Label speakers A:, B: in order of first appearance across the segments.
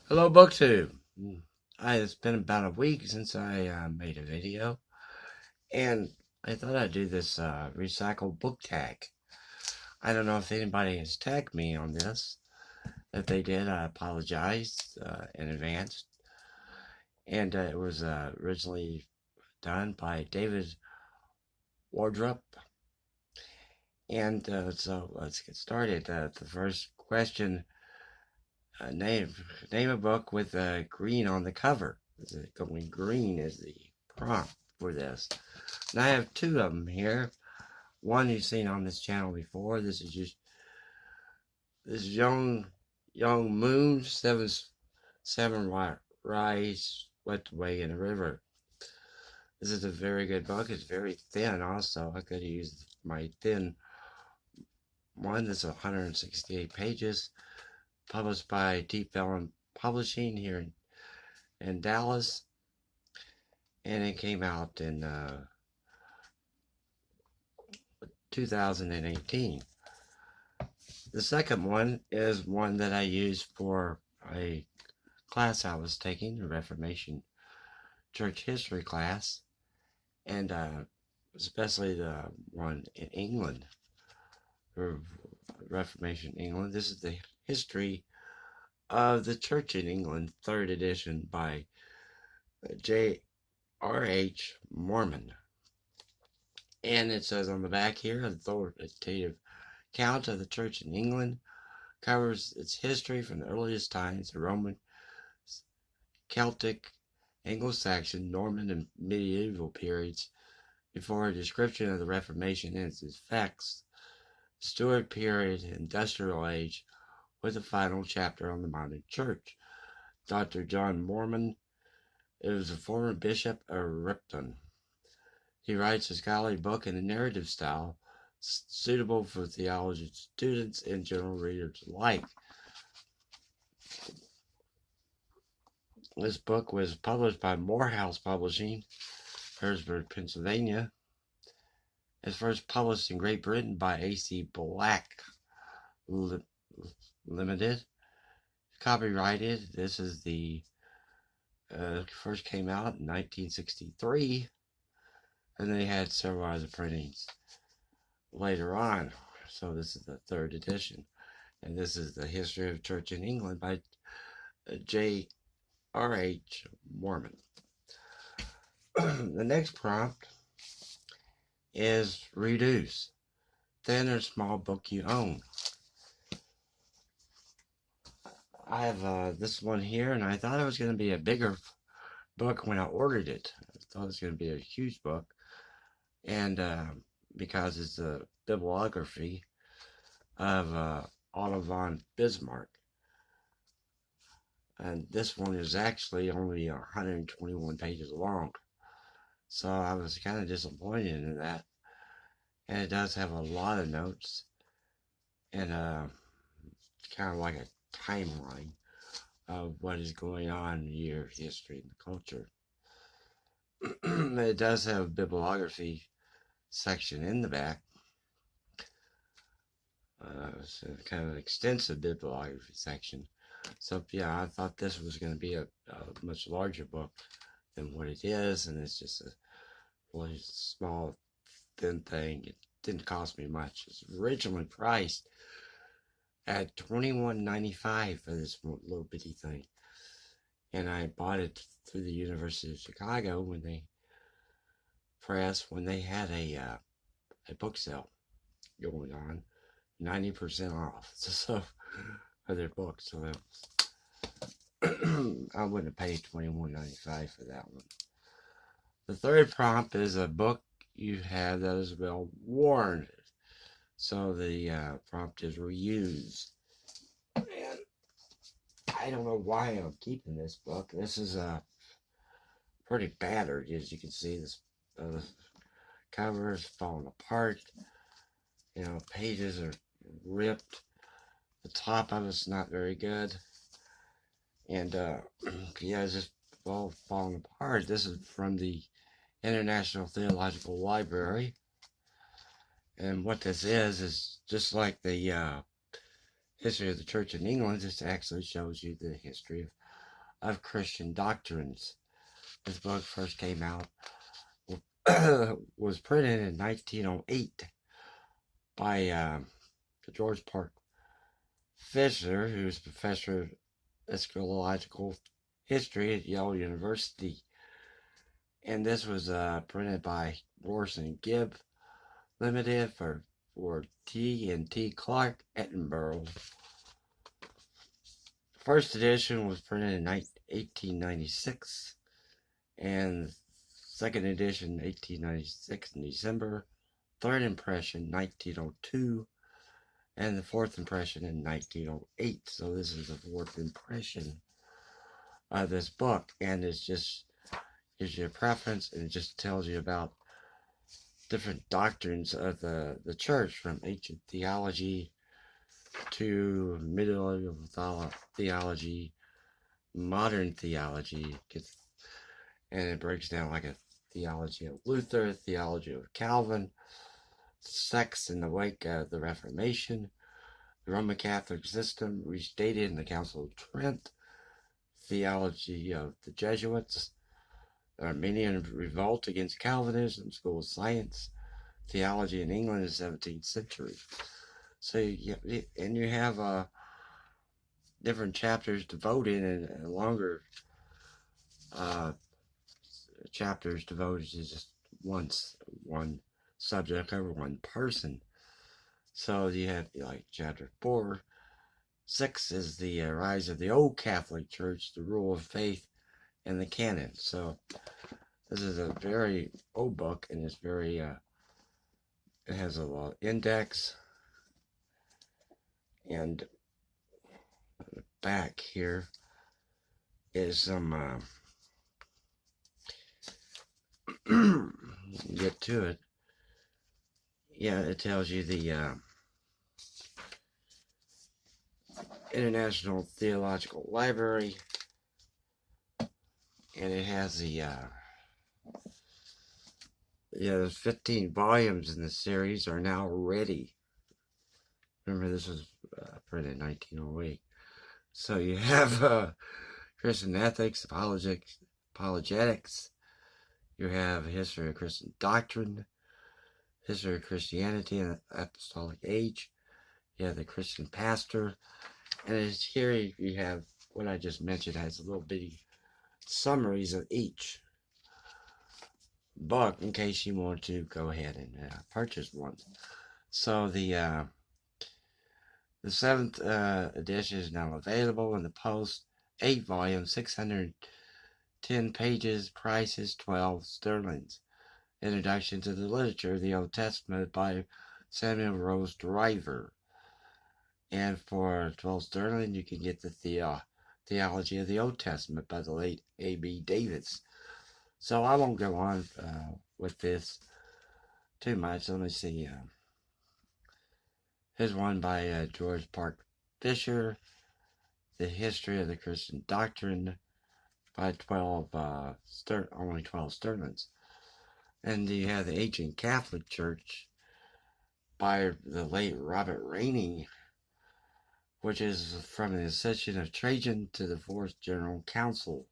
A: Hello, BookTube. It's been about a week since I made a video, and I thought I'd do this recycled book tag. I don't know if anybody has tagged me on this. If they did, I apologize in advance. And it was originally done by David Wardrop. And so let's get started. The first question: name a book with green on the cover. Is it going green? Is the prompt for this? And I have two of them here. One you've seen on this channel before. This is Young Moon Seven Rise Swept Away in a River. This is a very good book. It's very thin. Also, I could use my thin one. That's 168 pages. Published by Deep Ellum Publishing here in Dallas, and it came out in 2018. The second one is one that I used for a class I was taking, a Reformation Church history class, and especially the one in England, for Reformation England. This is the history of the church in England, third edition by J.R.H. Mormon. And it says on the back here, authoritative account of the church in England, covers its history from the earliest times, the Roman, Celtic, Anglo-Saxon, Norman, and medieval periods, before a description of the Reformation and its effects, Stuart period, industrial age, with a final chapter on the modern church. Dr. John Mormon is a former bishop of Ripon. He writes a scholarly book in a narrative style suitable for theology students and general readers alike. This book was published by Morehouse Publishing, Harrisburg, Pennsylvania. It's first published in Great Britain by A.C. Black Limited. Copyrighted. This is the first came out in 1963, and they had several other printings later on. So this is the third edition, and this is the history of church in England by J.R.H. Mormon. The next prompt is reduce. Thin or small book you own. I have this one here, and I thought it was going to be a bigger book when I ordered it. I thought it was going to be a huge book, and because it's a bibliography of Otto von Bismarck. And this one is actually only 121 pages long. So I was kind of disappointed in that. And it does have a lot of notes, and kind of like a timeline of what is going on in your history and culture. It does have a bibliography section in the back. It's kind of an extensive bibliography section. So yeah, I thought this was going to be a much larger book than what it is, and it's just a really small, thin thing. It didn't cost me much. It's originally priced at $21.95 for this little bitty thing, and I bought it through the University of Chicago when they had a book sale going on, 90% off. So for their books, so I wouldn't have paid $21.95 for that one. The third prompt is a book you have that is well worn. So the prompt is reuse. And I don't know why I'm keeping this book. This is pretty battered, as you can see. This cover is falling apart. You know, pages are ripped. The top of it's not very good. And yeah, it's just all falling apart. This is from the International Theological Library. And what this is just like the history of the church in England. This actually shows you the history of Christian doctrines. This book first came out, was printed in 1908 by George Park Fisher, who's professor of eschatological history at Yale University. And this was printed by Morrison Gibb Limited for T&T Clark, Edinburgh. First edition was printed in 1896, and second edition 1896 in December, third impression 1902, and the fourth impression in 1908. So this is the fourth impression of this book, and it just gives you a preference, and it just tells you about different doctrines of the church, from ancient theology to medieval theology, modern theology, and it breaks down like a theology of Luther, theology of Calvin, sex in the wake of the Reformation, the Roman Catholic system restated in the Council of Trent, theology of the Jesuits, the Armenian revolt against Calvinism, school of science, theology in England in the 17th century. So you have different chapters devoted, and longer chapters devoted to just one subject over one person. So you have like chapter 4, 6 is the rise of the old Catholic Church, the rule of faith, and the canon. So this is a very old book, and it's very it has a index, and back here is some get to it. Yeah, it tells you the International Theological Library, and it has the there's 15 volumes in the series are now ready. Remember, this was printed in 1908. So you have Christian ethics, apologetics. You have history of Christian doctrine, history of Christianity in the apostolic age. You have the Christian pastor, and it's here you have what I just mentioned has a little bitty summaries of each book in case you want to go ahead and purchase one. So the 7th edition is now available in the post. 8 volumes, 610 pages, price is 12 sterlings. Introduction to the Literature of the Old Testament by Samuel Rose Driver. And for 12 sterling, you can get the Theology of the Old Testament by the late A.B. Davis. So I won't go on with this too much. Let me see. Here's one by George Park Fisher, The History of the Christian Doctrine, by only 12 sterlings. And you have the Ancient Catholic Church by the late Robert Rainey, which is from the accession of Trajan to the Fourth General Council.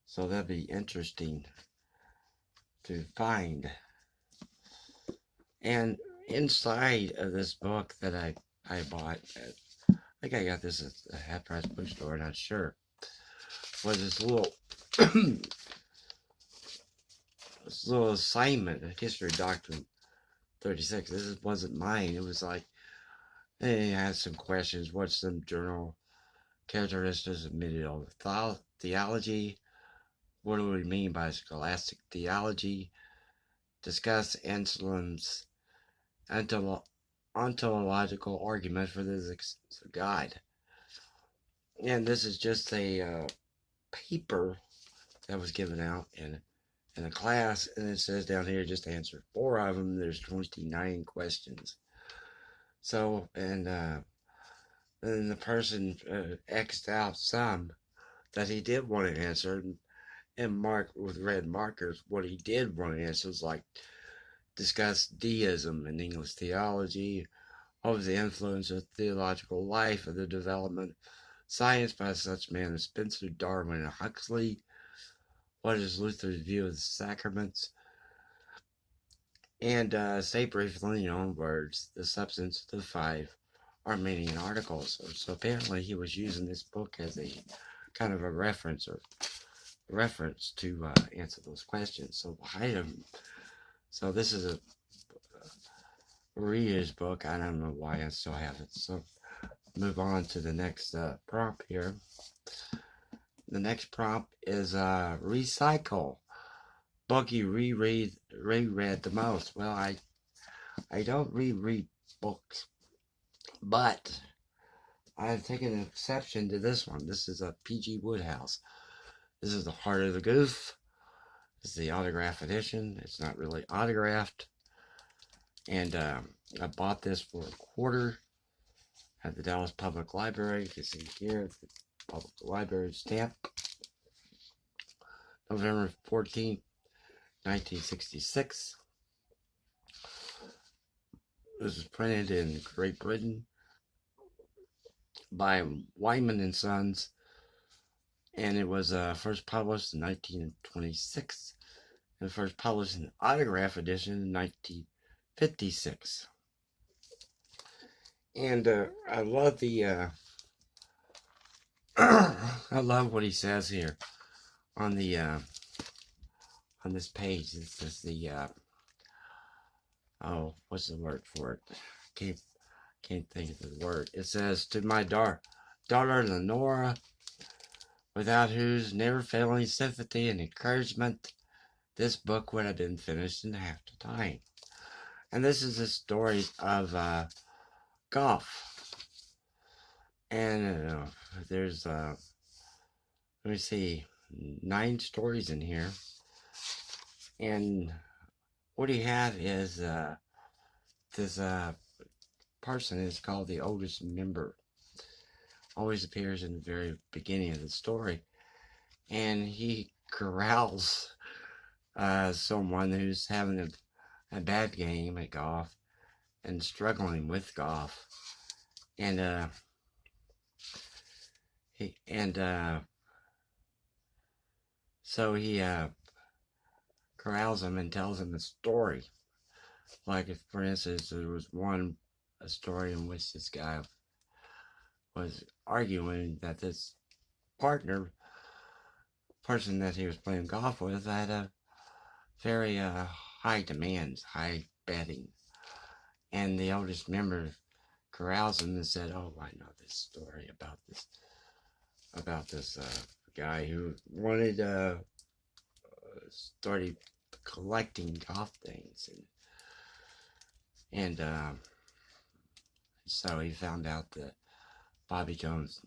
A: So that'd be interesting to find. And inside of this book that I bought, I think I got this at a half-price bookstore, not sure, was this little this little assignment, History Doctrine 36. This wasn't mine. It was like, they had some questions. What's some general characteristics of medieval theology? What do we mean by scholastic theology? Discuss Anselm's ontological argument for the existence of God. And this is just a paper that was given out in a class, and it says down here just answer 4 of them. There's 29 questions. So, and then the person X'd out some that he did want to answer, and marked with red markers what he did want to answer. Was like discuss deism in English theology, of the influence of theological life and the development of science by such men as Spencer, Darwin, and Huxley. What is Luther's view of the sacraments? And say briefly, words, the substance of the 5 Armenian articles. So apparently he was using this book as a kind of a reference to answer those questions. So this is a reader's book. I don't know why I still have it. So move on to the next prompt here. The next prompt is recycle. Book you reread the most. Well, I don't reread books, but I've taken an exception to this one. This is a P.G. Wodehouse. This is The Heart of the Goof. This is the autograph edition. It's not really autographed. And I bought this for $0.25 at the Dallas Public Library. You can see here, the Public Library stamp. November 14th, 1966. This was printed in Great Britain by Wyman and Sons, and it was first published in 1926 and first published in autograph edition in 1956. And I love the I love what he says here on the on this page. This is the oh, what's the word for it? Can't think of the word. It says, to my daughter Lenora, without whose never failing sympathy and encouragement, this book would have been finished in half the time. And this is the story of Goff. And there's let me see, 9 stories in here. And what you have is this person is called the oldest member. Always appears in the very beginning of the story. And he corrals someone who's having a bad game at golf and struggling with golf. And so he corrals him and tells him a story. Like, if, for instance, there was a story in which this guy was arguing that this person that he was playing golf with, had a very high demands, high betting. And the oldest member corrals him and said, oh, I know this story about this guy who wanted started collecting golf things, and so he found out that Bobby Jones.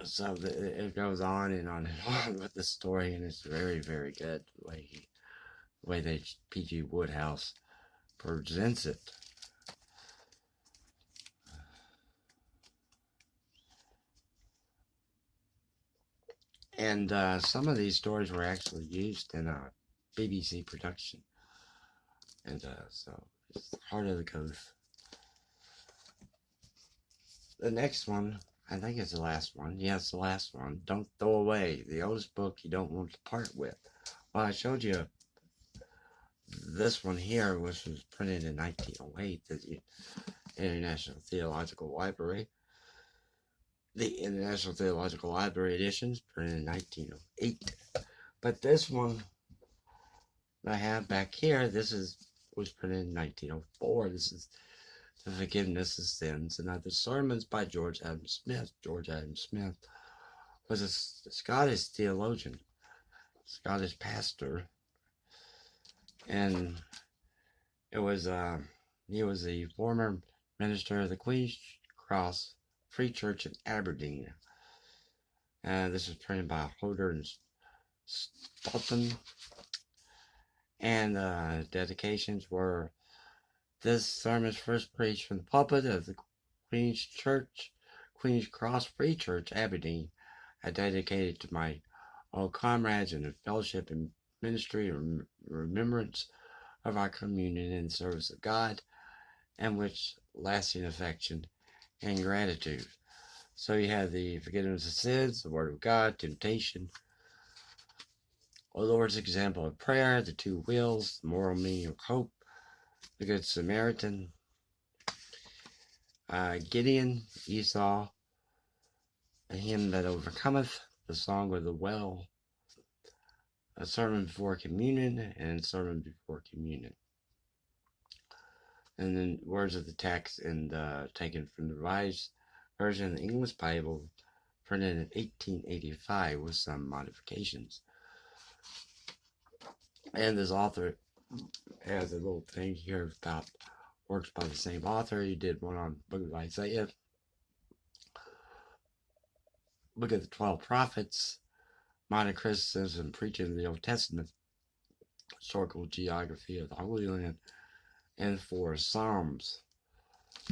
A: So it goes on and on and on with the story, and it's very, very good the way that P.G. Wodehouse presents it. And some of these stories were actually used in a BBC production. And so it's Heart of the Goof. The next one, I think it's the last one. Yeah, it's the last one. Don't Throw Away, the oldest book you don't want to part with. Well, I showed you this one here, which was printed in 1908, the International Theological Library. The International Theological Library editions printed in 1908. But this one that I have back here, was printed in 1904. This is The Forgiveness of Sins and Other Sermons by George Adam Smith. George Adam Smith was a Scottish theologian, Scottish pastor, and he was the former minister of the Queen's Cross Free Church in Aberdeen. This was printed by Hodder and Stoughton. And dedications were, this sermon is first preached from the pulpit of the Queen's Cross Free Church, Aberdeen. I dedicate it to my old comrades in the fellowship and ministry in remembrance of our communion in the service of God, and which lasting affection and gratitude. So you have the forgiveness of sins, the Word of God, temptation, the Lord's example of prayer, the two wills, the moral meaning of hope, the Good Samaritan, Gideon, Esau, him that overcometh, the song of the well, a sermon before communion, and a sermon before communion. And then words of the text and taken from the Revised Version of the English Bible, printed in 1885 with some modifications. And this author has a little thing here about works by the same author. He did one on Book of Isaiah, Book of the 12 Prophets, Modern Criticism, Preaching of the Old Testament, Historical Geography of the Holy Land, and 4 Psalms.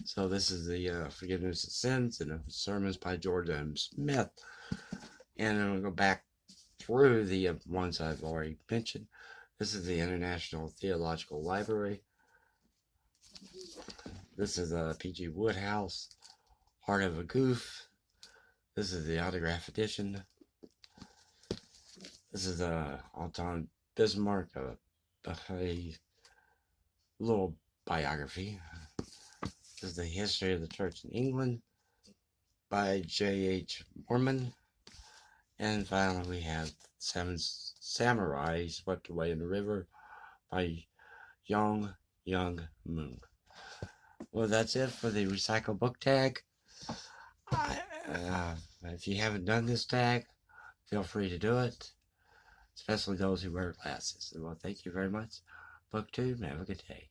A: So this is the Forgiveness of Sins and the sermons by George M. Smith. And I'm going to go back through the ones I've already mentioned. This is the International Theological Library. This is P.G. Woodhouse, Heart of a Goof. This is the autograph edition. This is Anton Bismarck, a little biography. This is the History of the Church in England by J.H. Mormon. And finally we have Seven Samurai Swept Away in the River by Young Moon. Well, that's it for the recycle book tag. If you haven't done this tag, feel free to do it, especially those who wear glasses. Well, thank you very much. BookTube, have a good day.